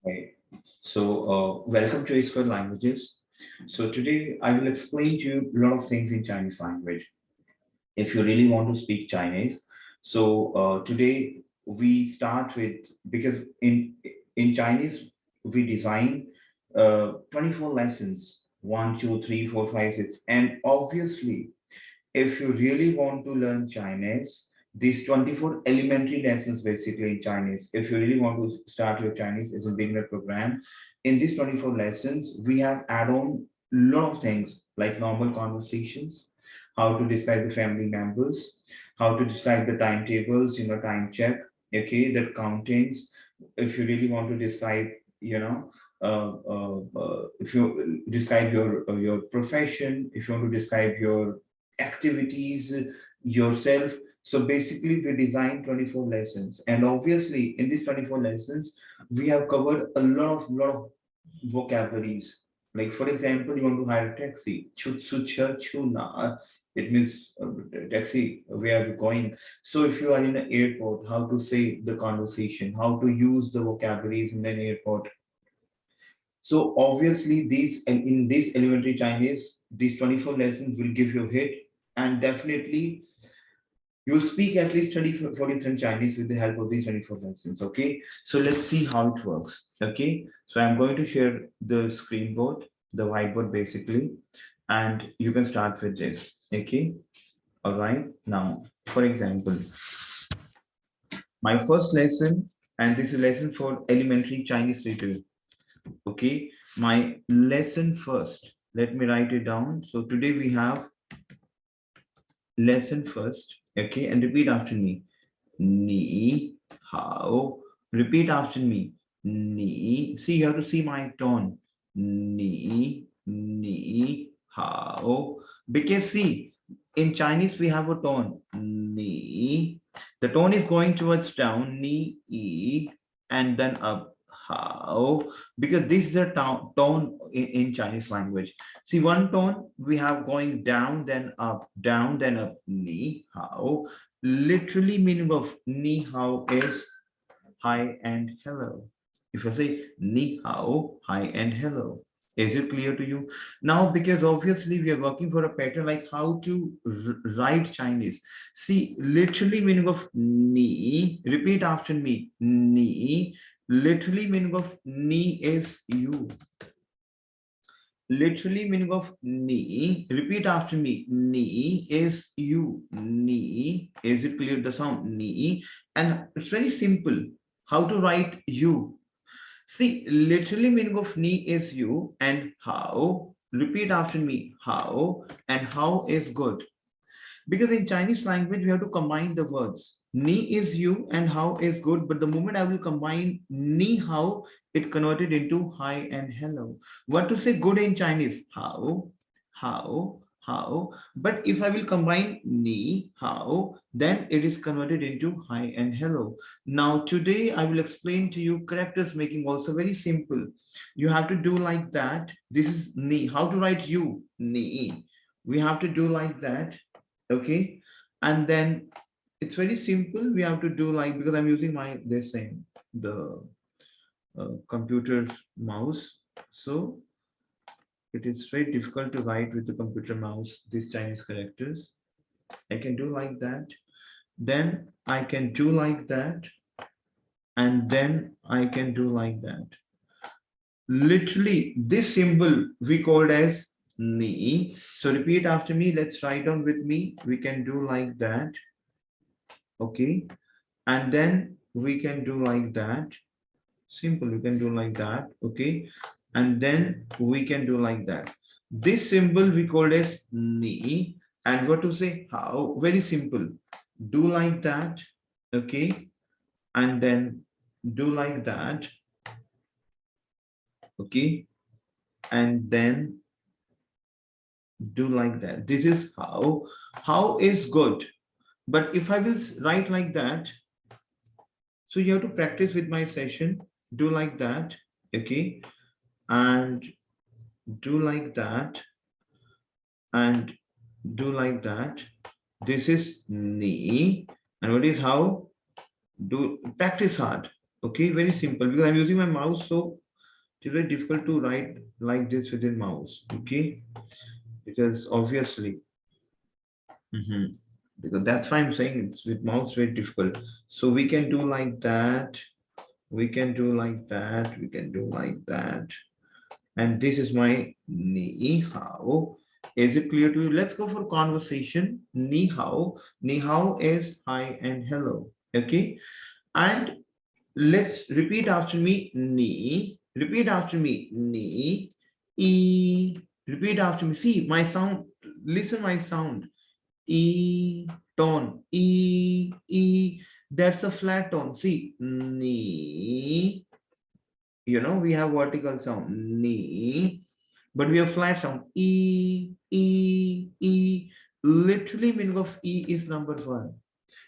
Right. So, welcome to Square Languages. So today I will explain to you a lot of things in Chinese language. If you really want to speak Chinese, so today we start with because in Chinese we design 24 lessons, 1, 2, 3, 4, 5, 6, and obviously if you really want to learn Chinese, these 24 elementary lessons basically in Chinese, if you really want to start your Chinese as a beginner program, in these 24 lessons, we have add on lot of things like normal conversations, how to describe the family members, how to describe the timetables, time check, okay, the countings. If you really want to describe, if you describe your profession, if you want to describe your activities yourself. So basically, we designed 24 lessons, and obviously, in these 24 lessons, we have covered a lot of vocabularies. Like for example, you want to hire a taxi, chucha chuna. It means taxi. Where are you going? So if you are in an airport, how to say the conversation, how to use the vocabularies in an airport. So obviously, these and in this elementary Chinese, these 24 lessons will give you a hit, and definitely you'll speak at least 30 40% Chinese with the help of these 24 lessons. Okay, so let's see how it works. Okay, so I'm going to share the screen board, the whiteboard basically, and you can start with this. Okay, all right. Now, for example, my first lesson, and this is lesson for elementary Chinese literature. Okay, my lesson first, let me write it down. So today we have lesson first. Okay, and repeat after me. Ni hao. Repeat after me. Ni. See, you have to see my tone. Ni hao. Because see, in Chinese we have a tone. Ni. The tone is going towards down. Ni and then up. How? Because this is the tone in Chinese language. See, one tone we have going down, then up. Ni hao. Literally meaning of ni hao is hi and hello. If I say ni hao, hi and hello. Is it clear to you? Now, because obviously we are working for a pattern like how to write Chinese. See, literally meaning of ni, repeat after me, ni. Literally meaning of ni is you. Literally meaning of ni, repeat after me, ni is you. Ni, is it clear the sound? Ni. And it's very simple how to write you. See, literally meaning of ni is you, and how, repeat after me, how, and how is good. Because in Chinese language, we have to combine the words. Ni is you and how is good. But the moment I will combine ni how, it converted into hi and hello. What to say good in Chinese? How. But if I will combine ni, how, then it is converted into hi and hello. Now, today I will explain to you characters making also very simple. You have to do like that. This is ni. How to write you? Ni. We have to do like that. Okay, and then it's very simple. We have to do like, because I'm using my this thing, the computer mouse, so it is very difficult to write with the computer mouse these Chinese characters. I can do like that, then I can do like that, and then I can do like that. Literally this symbol we called as ni. So repeat after me, let's write down with me. We can do like that. Okay, and then we can do like that. Simple, we can do like that. Okay, and then we can do like that. This symbol we called as ni. And what to say? How? Very simple. Do like that. Okay, and then do like that. Okay, and then do like that. This is how. How is good. But if I will write like that, so you have to practice with my session. Do like that. Okay, and do like that, and do like that. This is ni. And what is how? Do practice hard. Okay, very simple because I'm using my mouse, so it's very difficult to write like this within mouse. Okay, because obviously, mhm, because that's why I'm saying it's with mouse very difficult. So we can do like that. We can do like that. We can do like that. And this is my ni hao. Is it clear to you? Let's go for conversation. Ni hao. Ni hao is hi and hello. Okay. And let's repeat after me. Ni. Repeat after me. Ni. E. Repeat after me. See my sound. Listen my sound. E. Tone. E. E. That's a flat tone. See. Ni. We have vertical sound ni, but we have flat sound e. Literally meaning of e is number one.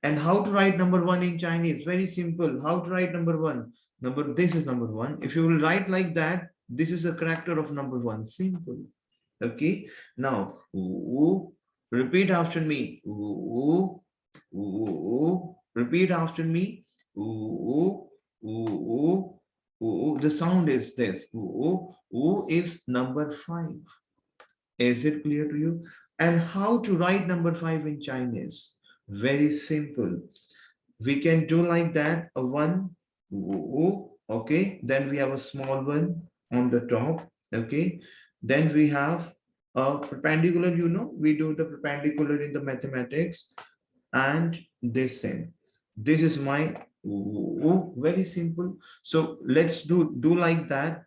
And how to write number one in Chinese? Very simple. How to write number one? This is number one. If you will write like that, this is a character of number one. Simple. Okay. Now, repeat after me. Repeat after me. Ooh, ooh, ooh. The sound is this. Ooh is number five. Is it clear to you? And how to write number five in Chinese? Very simple. We can do like that. A one. Ooh, okay. Then we have a small one on the top. Okay. Then we have a perpendicular. We do the perpendicular in the mathematics, and this thing. This is my very simple. So let's do like that.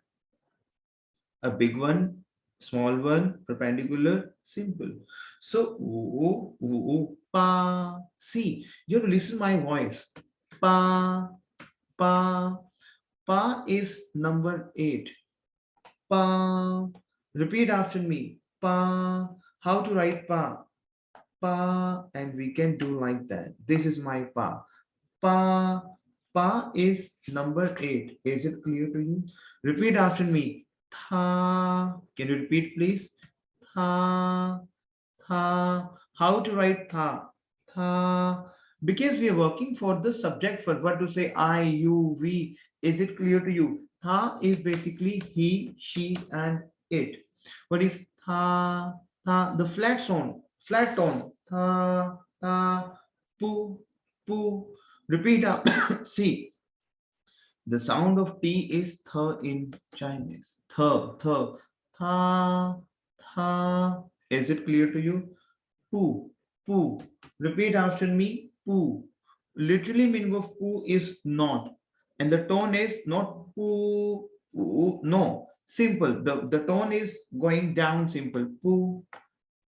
A big one, small one, perpendicular, simple. So pa. See, you have to listen my voice. Pa, pa. Pa is number 8. Pa. Repeat after me. Pa. How to write pa? Pa, and we can do like that. This is my pa. Pa. Pa is number 8. Is it clear to you? Repeat after me. Tha. Can you repeat, please? Tha. Tha. How to write tha? Tha. Because we are working for the subject verb. What to say? I, you, we. Is it clear to you? Tha is basically he, she, and it. What is tha? Tha. The flat tone. Flat tone. Tha. Tha. Pu. Pu. Repeat out. See, the sound of T is th in Chinese. Th, th, tha, tha. Is it clear to you? Poo, poo. Repeat after me. Poo. Literally meaning of poo is not, and the tone is not poo. Poo. No, simple. The tone is going down. Simple. Poo,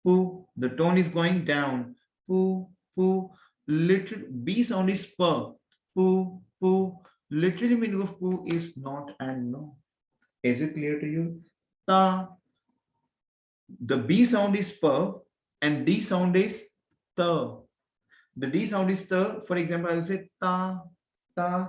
poo. The tone is going down. Poo, poo. Literal B sound is per. Poo, poo. Literally meaning of poo is not and no. Is it clear to you? Ta. The B sound is per and D sound is the. The D sound is the. For example, I will say ta, ta.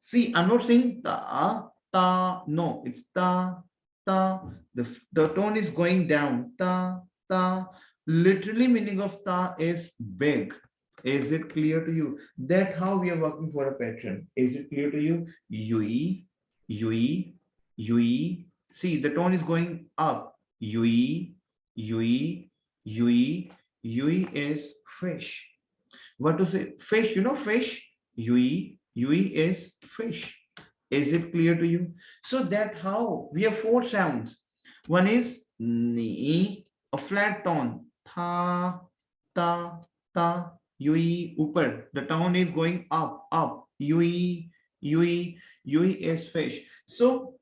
See, I'm not saying ta, ta. No, it's ta, ta. The tone is going down. Ta, ta. Literally meaning of ta is big. Is it clear to you? That how we are working for a pattern. Is it clear to you? Yui, yui, yui. See, the tone is going up. Yui, yui, yui. Yui is fish. What to say? Fish, fish. Yui, yui is fish. Is it clear to you? So that how we have 4 sounds. One is ni, a flat tone. Tha, ta, ta, yui, upar. The tone is going up, up. Yui, yui, yui is fish. So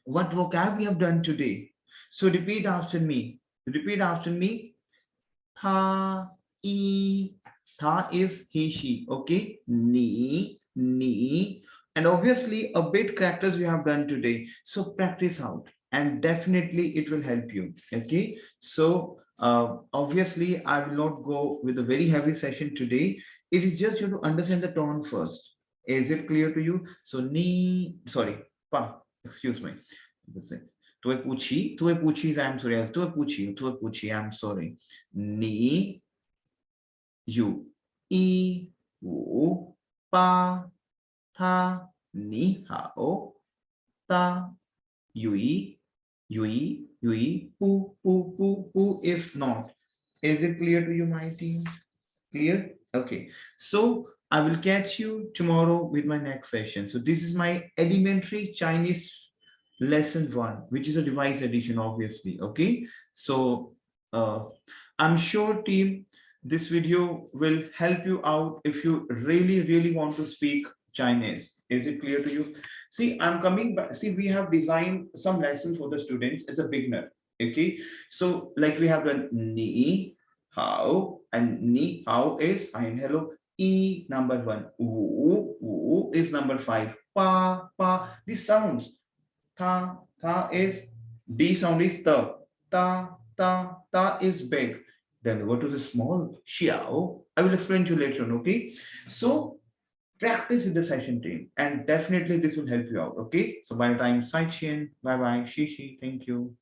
what vocab we have done today? So repeat after me. Repeat after me. Tha, e. Tha is he, she. Okay. Ni, ni. And obviously a bit characters we have done today. So practice out and definitely it will help you. Okay. So obviously I will not go with a very heavy session today. It is just you to understand the tone first. Is it clear to you? So ni, sorry, pa, excuse me. तुए पूछी is I'm sorry. तुए पूछी I'm sorry. Ni, you, e, wu, pa, tha, Ni hao, ta, yui, yui, yui, pu, pu, pu, pu is not. Is it clear to you, my team? Clear? Okay. So I will catch you tomorrow with my next session. So this is my elementary Chinese lesson one, which is a device edition, obviously. Okay. So uh, I'm sure, team, this video will help you out if you really, really want to speak Chinese. Is it clear to you? See, I'm coming back. See, we have designed some lessons for the students as a beginner. Okay. So, like we have done ni, how, and ni, how is hi and hello. E number one. Wu is number five. Pa, pa. These sounds. Ta is D sound is the. Ta is big. Then what is the small? Xiao. I will explain to you later on, okay? So practice with the session team and definitely this will help you out, okay? So by the time, Sai Qian, bye bye, Shishi, thank you.